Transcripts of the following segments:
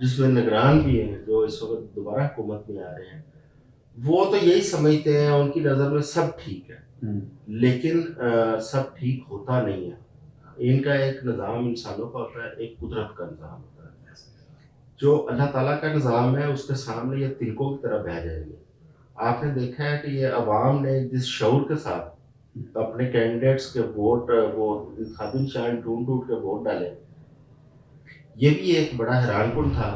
جس میں نگران بھی ہیں جو اس وقت دوبارہ حکومت میں آ رہے ہیں، وہ تو یہی سمجھتے ہیں ان کی نظر میں سب ٹھیک ہے، لیکن سب ٹھیک ہوتا نہیں ہے۔ ان کا ایک نظام انسانوں کا ہوتا ہے، ایک قدرت کا نظام ہوتا ہے۔ جو اللہ تعالیٰ کا نظام ہے اس کے سامنے یہ تنکوں کی طرح بہہ جائیں گے۔ آپ نے دیکھا ہے کہ یہ عوام نے جس شعور کے ساتھ اپنے کینڈیڈیٹس کے ووٹ وہ انتخابی نشان ڈھونڈ ڈھونڈ کے ووٹ ڈالے، یہ بھی ایک بڑا حیران کن تھا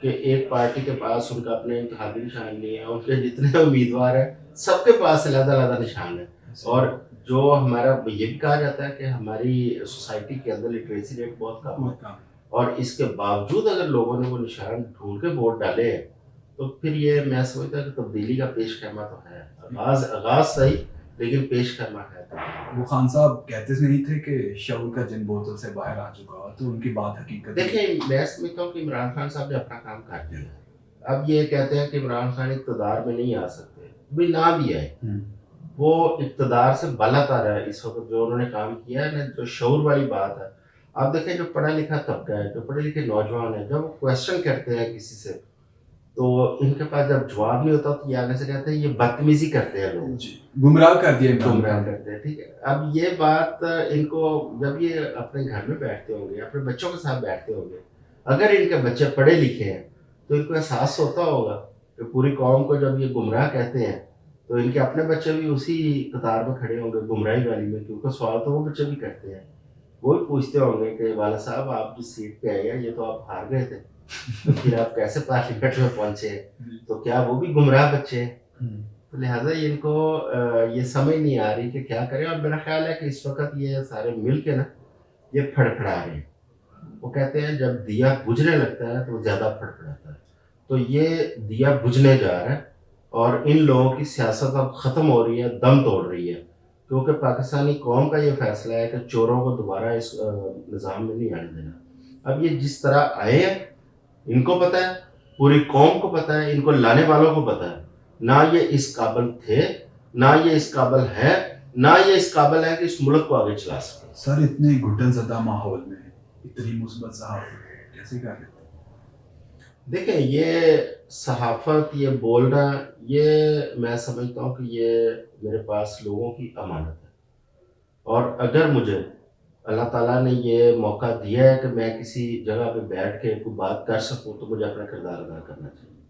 کہ ایک پارٹی کے پاس ان کا اپنے انتخابی نشان نہیں ہے، ان کے جتنے امیدوار ہیں سب کے پاس علیحدہ علیحدہ نشان ہے۔ اور جو ہمارا یہ بھی کہا جاتا ہے کہ ہماری سوسائٹی کے اندر لٹریسی ریٹ بہت کم ہے، اور اس کے باوجود اگر لوگوں نے وہ نشان ڈھونڈ کے ووٹ ڈالے ہیں تو پھر یہ میں سمجھتا ہوں کہ تبدیلی کا پیش خیمہ تو ہے، آغاز صحیح لیکن پیش خیمہ ہے۔ وہ خان صاحب کہتے نہیں تھے کہ شعور کا جن بوتل سے باہر آ چکا ہو، تو ان کی بات حقیقت دیکھیں میں سمجھتا ہوں کہ عمران خان صاحب نے اپنا کام کر دیا ہے۔ اب یہ کہتے ہیں کہ عمران خان اقتدار میں نہیں آ سکتے، بھی نہ بھی آئے، وہ اقتدار سے بالا تر ہے اس وقت جو انہوں نے کام کیا ہے نا، جو شعور والی بات ہے۔ آپ دیکھیں جو پڑھا لکھا طبقہ ہے، جو پڑھے لکھے نوجوان ہیں، جب وہ کویشچن کرتے ہیں کسی سے تو ان کے پاس جب جواب نہیں ہوتا تو یہ آگے سے کہتے ہیں یہ بدتمیزی کرتے ہیں لوگ، گمراہ کر دیا، گمراہ کرتے ہیں، ٹھیک ہے۔ اب یہ بات ان کو جب یہ اپنے گھر میں بیٹھتے ہوں گے، اپنے بچوں کے ساتھ بیٹھتے ہوں گے، اگر ان کے بچے پڑھے لکھے ہیں تو ان کو احساس ہوتا ہوگا کہ پوری قوم کو جب یہ گمراہ کہتے ہیں تو ان کے اپنے بچے بھی اسی قطار میں کھڑے ہوں گے گمراہی والی میں، کیونکہ سوال تو وہ بچے بھی کرتے ہیں، وہ بھی پوچھتے ہوں گے کہ والد صاحب آپ جس سیٹ پہ آئے ہیں یہ تو آپ ہار گئے تھے، تو پھر آپ کیسے پارلیمنٹ میں پہنچے ہیں؟ تو کیا وہ بھی گمراہ بچے ہیں؟ تو لہٰذا ان کو یہ سمجھ نہیں آ رہی کہ کیا کریں، اور میرا خیال ہے کہ اس وقت یہ سارے مل کے نا یہ پھڑپھڑا رہے ہیں۔ وہ کہتے ہیں جب دیا بجھنے لگتا ہے تو وہ زیادہ پھڑپڑاتا ہے، تو یہ دیا بجھنے جا رہا ہے اور ان لوگوں کی سیاست اب ختم ہو رہی ہے، دم توڑ رہی ہے، کیونکہ پاکستانی قوم کا یہ فیصلہ ہے کہ چوروں کو دوبارہ اس نظام میں نہیں آنے دینا۔ اب یہ جس طرح آئے ہیں ان کو پتہ ہے، پوری قوم کو پتہ ہے، ان کو لانے والوں کو پتہ ہے، نہ یہ اس قابل تھے، نہ یہ اس قابل ہے، نہ یہ اس قابل ہے کہ اس ملک کو آگے چلا سکے۔ سر اتنے گھٹن زدہ ماحول میں اتنی مثبت صحافت کیسے کر لیتے؟ دیکھیں یہ صحافت، یہ بولنا، یہ میں سمجھتا ہوں کہ یہ میرے پاس لوگوں کی امانت ہے، اور اگر مجھے اللہ تعالیٰ نے یہ موقع دیا ہے کہ میں کسی جگہ پہ بیٹھ کے کوئی بات کر سکوں تو مجھے اپنا کردار ادا کرنا چاہیے۔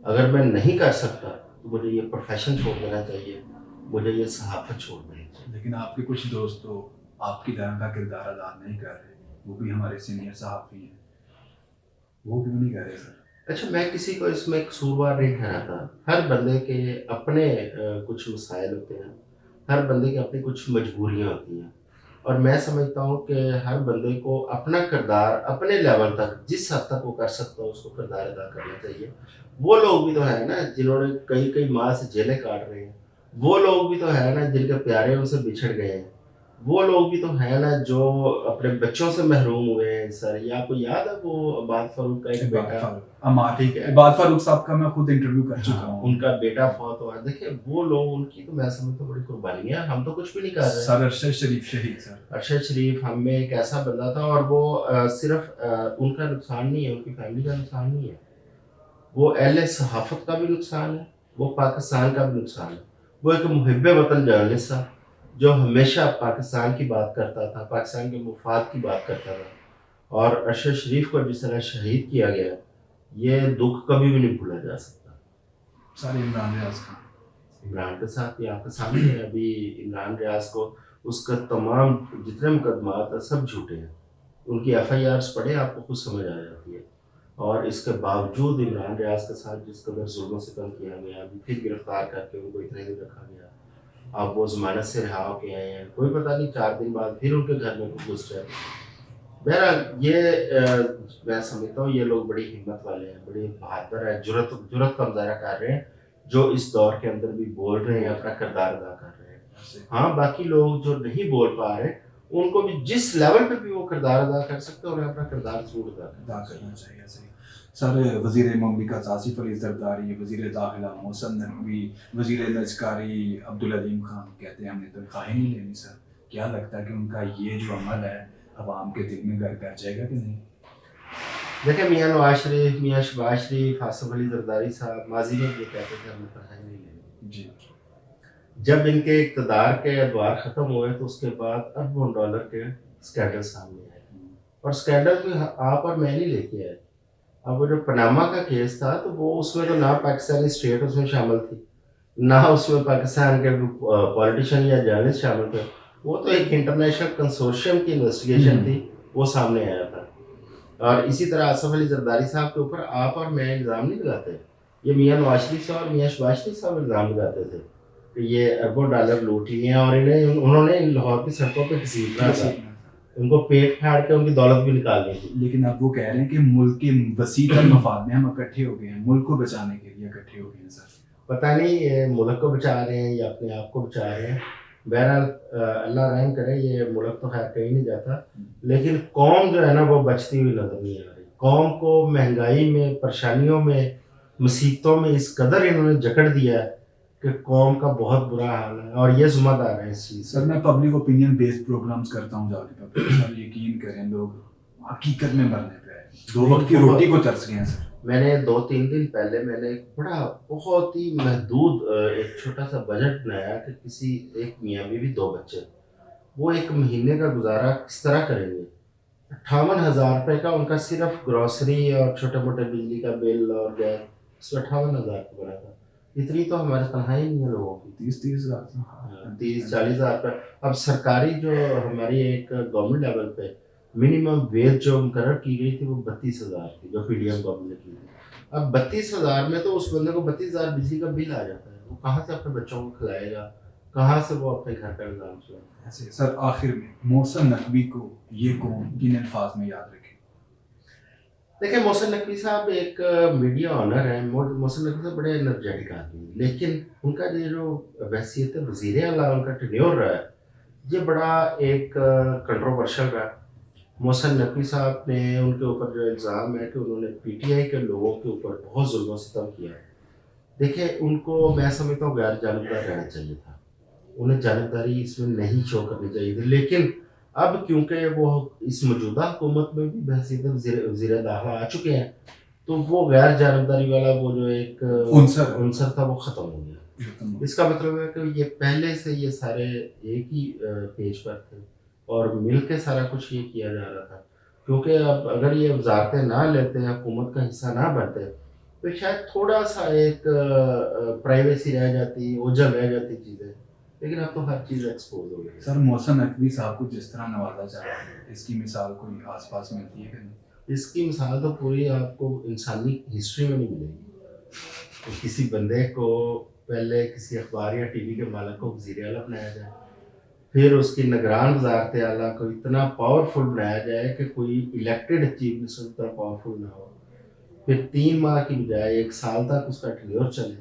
اگر میں نہیں کر سکتا تو مجھے یہ پروفیشن چھوڑ دینا چاہیے، مجھے یہ صحافت چھوڑ دینی چاہیے۔ لیکن آپ کے کچھ دوست تو آپ کی طرح کا کردار ادا نہیں کر رہے، وہ بھی ہمارے سینئر صحافی ہیں، وہ کیوں نہیں کر رہے سر؟ اچھا میں کسی کو اس میں قصوروار نہیں ٹھہراتا، ہر بندے کے اپنے کچھ مسائل ہوتے ہیں، ہر بندے کی اپنی کچھ مجبوریاں ہوتی ہیں، اور میں سمجھتا ہوں کہ ہر بندے کو اپنا کردار اپنے لیول تک جس حد تک وہ کر سکتا ہے اس کو کردار ادا کرنا چاہیے۔ وہ لوگ بھی تو ہیں نا جنہوں نے کئی ماہ سے جیلیں کاٹ رہے ہیں، وہ لوگ بھی تو ہیں نا جن کے پیارے ان سے بچھڑ گئے ہیں، وہ لوگ بھی تو ہیں نا جو اپنے بچوں سے محروم ہوئے ہیں۔ سر یہ آپ کو یاد ہے وہ عباد فاروق کا ایک بیٹا، ٹھیک ہے، عباد فاروق صاحب کا میں خود انٹرویو کر چکا ہوں، ان کا بیٹا فوت ہوا۔ دیکھیں وہ لوگ، ان کی تو میں سمجھتا ہوں بڑی قربانی ہے، ہم تو کچھ بھی نہیں کر رہے۔ سر ارشد شریف شہید، سر ارشد شریف ہم میں ایک ایسا بندہ تھا، اور وہ صرف ان کا نقصان نہیں ہے، ان کی فیملی کا نقصان نہیں ہے، وہ اہل صحافت کا بھی نقصان ہے، وہ پاکستان کا بھی نقصان ہے۔ وہ ایک محب وطن جرنلسٹ تھا جو ہمیشہ پاکستان کی بات کرتا تھا، پاکستان کے مفاد کی بات کرتا تھا، اور ارشد شریف کو جس طرح شہید کیا گیا یہ دکھ کبھی بھی نہیں بھولا جا سکتا۔ سر عمران ریاض کا، عمران کے ساتھ بھی آپ کے سامنے ہے، ابھی عمران ریاض کو اس کا تمام جتنے مقدمات ہیں سب جھوٹے ہیں، ان کی ایف آئی آرز پڑھیں آپ کو خود سمجھ آ جاتی ہے، اور اس کے باوجود عمران ریاض کے ساتھ جس قدر ظلم و ستم کیا گیا، ابھی پھر گرفتار کر کے ان کو اتنے دن رکھا گیا، اب وہ ضمانت سے رہا ہو کے آئے ہیں، کوئی پتہ نہیں 4 دن بعد پھر ان کے گھر میں کوئی گھس جائے۔ بہرحال یہ میں سمجھتا ہوں یہ لوگ بڑی ہمت والے ہیں، بڑی بہادر ہیں، جرأت کا مظاہرہ کر رہے ہیں، جو اس دور کے اندر بھی بول رہے ہیں، اپنا کردار ادا کر رہے ہیں۔ ہاں باقی لوگ جو نہیں بول پا رہے ان کو بھی جس لیول پہ بھی وہ کردار ادا کر سکتے ہیں انہیں اپنا کردار ضرور ادا کرنا چاہیے۔ صحیح سر، وزیر مملکت آصف علی زرداری، وزیر داخلہ محسن نقوی، وزیر نجکاری عبدالعظیم خان کہتے ہیں ہم نے تنخواہیں نہیں لینی۔ سر کیا لگتا ہے کہ ان کا یہ جو عمل ہے عوام کے دل میں گھر کر جائے گا کہ نہیں؟ دیکھیں میاں نواز شریف، میاں شہباز شریف، آصف علی زرداری صاحب ماضی میں بھی کہتے تھے ہمیں پڑھائی نہیں لینی. جی جب ان کے اقتدار کے ادوار ختم ہوئے تو اس کے بعد اربوں ڈالر کے اسکینڈل سامنے آئے, اور اسکینڈل بھی آپ اور میں نہیں لے کے آئے. اب وہ جو پناما کا کیس تھا تو وہ اس میں تو نہ پاکستانی اسٹیٹ اس میں شامل تھی, نہ اس میں پاکستان کے پولیٹیشین یا جرنلسٹ شامل تھے. وہ تو ایک انٹرنیشنل کنسورشیم کی انویسٹیگیشن تھی, وہ سامنے آیا تھا. اور اسی طرح آصف علی زرداری صاحب کے اوپر آپ اور میں الزام نہیں لگاتے, یہ میاں نواز شریف صاحب اور میاں شہباز شریف صاحب الزام لگاتے تھے کہ یہ اربوں ڈالر لوٹ لیے ہیں, اور انہوں نے لاہور کی سڑکوں پہ گھسیٹنا تھا, ان کو پیٹ پھاڑ کے ان کی دولت بھی نکالنی تھی. لیکن اب وہ کہہ رہے ہیں کہ ملک کے وسیع تر مفاد میں ہم اکٹھے ہو گئے ہیں, ملک کو بچانے کے لیے اکٹھے ہو گئے ہیں. سر پتہ نہیں یہ ملک کو بچا رہے ہیں یا اپنے آپ کو بچا رہے ہیں. بہرحال اللہ رحم کرے, یہ ملک تو خیر کہیں نہیں جاتا, لیکن قوم جو ہے نا وہ بچتی ہوئی نظر نہیں آ رہی. قوم کو مہنگائی میں, پریشانیوں میں, مصیبتوں میں اس قدر انہوں نے جکڑ دیا ہے کہ قوم کا بہت برا حال ہے, اور یہ ذمہ دار ہے اس چیز. سر میں پبلک اوپینین بیسڈ پروگرامز کرتا ہوں جا کے, سر یقین کریں لوگ حقیقت میں مرنے پہ ہے, 2 وقت کی روٹی کو ترس گئے ہیں. سر میں نے 2-3 دن پہلے میں نے ایک بڑا بہت ہی محدود ایک چھوٹا سا بجٹ بنایا کہ کسی ایک میاں بیوی 2 بچے, وہ ایک مہینے کا گزارا کس طرح کریں گے. 58,000 روپے کا ان کا صرف گروسری اور چھوٹے موٹے بجلی کا بل اور گیس, اس میں 58,000 کا بنا تھا. اتنی تو ہمارے تنہائی نہیں ہے لوگوں کی, 30-40 ہزار روپے. اب سرکاری جو ہماری ایک گورنمنٹ لیول پہ منیمم ویج جو مقرر کی گئی تھی وہ 32,000 تھی, جو پی ڈی ایم گورنمنٹ نے کی تھی. اب 32,000 میں تو اس بندے کو 32,000 بجلی کا بل آ جاتا ہے, وہ کہاں سے اپنے بچوں کو کھلائے گا, کہاں سے وہ اپنے گھر کا نظام چلائے گا. سر آخر میں محسن نقوی کو یہ قوم کن الفاظ میں یاد رکھے؟ دیکھیں محسن نقوی صاحب ایک میڈیا آنر ہیں. محسن نقوی صاحب بڑے انرجیٹک آدمی ہیں, لیکن ان کا جو حیثیت وزیر اعلیٰ ان کا ٹینیور رہا ہے یہ بڑا ایک کنٹروورشل رہا. محسن نقوی صاحب نے ان کے اوپر جو الزام ہے کہ انہوں نے پی ٹی آئی کے لوگوں کے اوپر بہت ظلم و ستم کیا ہے. دیکھیں ان کو میں سمجھتا ہوں غیر جانبدار رہنا چاہیے تھا, انہیں جانبداری اس میں نہیں شو کرنی چاہیے تھی. لیکن اب کیونکہ وہ اس موجودہ حکومت میں بھی بحیثیت وزیر داخلہ آ چکے ہیں تو وہ غیر جانبداری والا وہ جو ایک عنصر تھا وہ ختم ہو گیا. اس کا مطلب ہے کہ یہ پہلے سے یہ سارے ایک ہی پیج پر تھے اور مل کے سارا کچھ یہ کیا جا رہا تھا. کیونکہ اب اگر یہ وزارتیں نہ لیتے, حکومت کا حصہ نہ بنتے, تو شاید تھوڑا سا ایک پرائیویسی رہ جاتی, اوجھل رہ جاتی چیزیں, لیکن اب تو ہر چیز ایکسپوز ہو گئی. سر محسن نقوی صاحب کو جس طرح نوازا جا رہا ہے, اس کی مثال کوئی آس پاس ملتی ہے کہ نہیں؟ اس کی مثال تو پوری آپ کو انسانی ہسٹری میں نہیں ملے گی. کسی بندے کو پہلے کسی اخبار یا ٹی وی کے مالک کو وزیر اعلیٰ بنایا جائے, پھر اس کی نگران وزارت اعلیٰ کو اتنا پاورفل بنایا جائے کہ کوئی الیکٹڈ چیف منسٹر اتنا پاورفل نہ ہو, پھر 3 ماہ کی بجائے 1 سال تک اس کا ٹینیور چلے,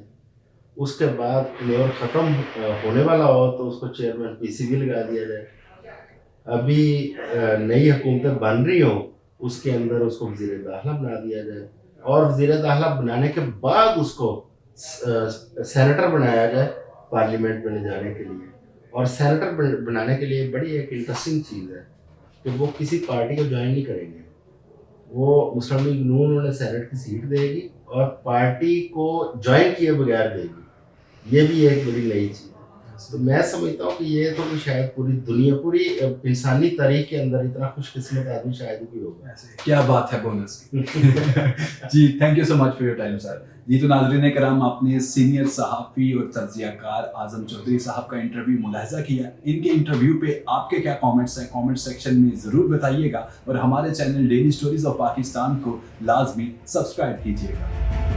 اس کے بعد ٹینیور ختم ہونے والا ہو تو اس کو چیئرمین پی سی بی لگا دیا جائے. ابھی نئی حکومتیں بن رہی ہوں اس کے اندر اس کو وزیر داخلہ بنا دیا جائے, اور وزیر داخلہ بنانے کے بعد اس کو سینیٹر بنایا جائے پارلیمنٹ میں لے جانے کے لیے. اور سینیٹر بنانے کے لیے بڑی ایک انٹرسٹنگ چیز ہے کہ وہ کسی پارٹی کو جوائن نہیں کریں گے, وہ مسلم لیگ نون انہیں سینیٹ کی سیٹ دے گی اور پارٹی کو جوائن کیے بغیر دے گی. یہ بھی ایک بڑی نئی چیز ہے. تو میں سمجھتا ہوں کہ یہ تو شاید پوری دنیا, پوری انسانی تاریخ کے اندر اتنا خوش قسمت آدمی شاید بھی ہوگا. کیا بات ہے بونس کی. جی thank you so much for your time sir. جی تو ناظرین کرام, آپ نے سینئر صحافی اور تجزیہ کار اعظم چودھری صاحب کا انٹرویو ملاحظہ کیا. ان کے انٹرویو پہ آپ کے کیا کامنٹس ہیں, کامنٹ سیکشن میں ضرور بتائیے گا, اور ہمارے channel daily stories of Pakistan کو لازمی سبسکرائب کیجیے گا.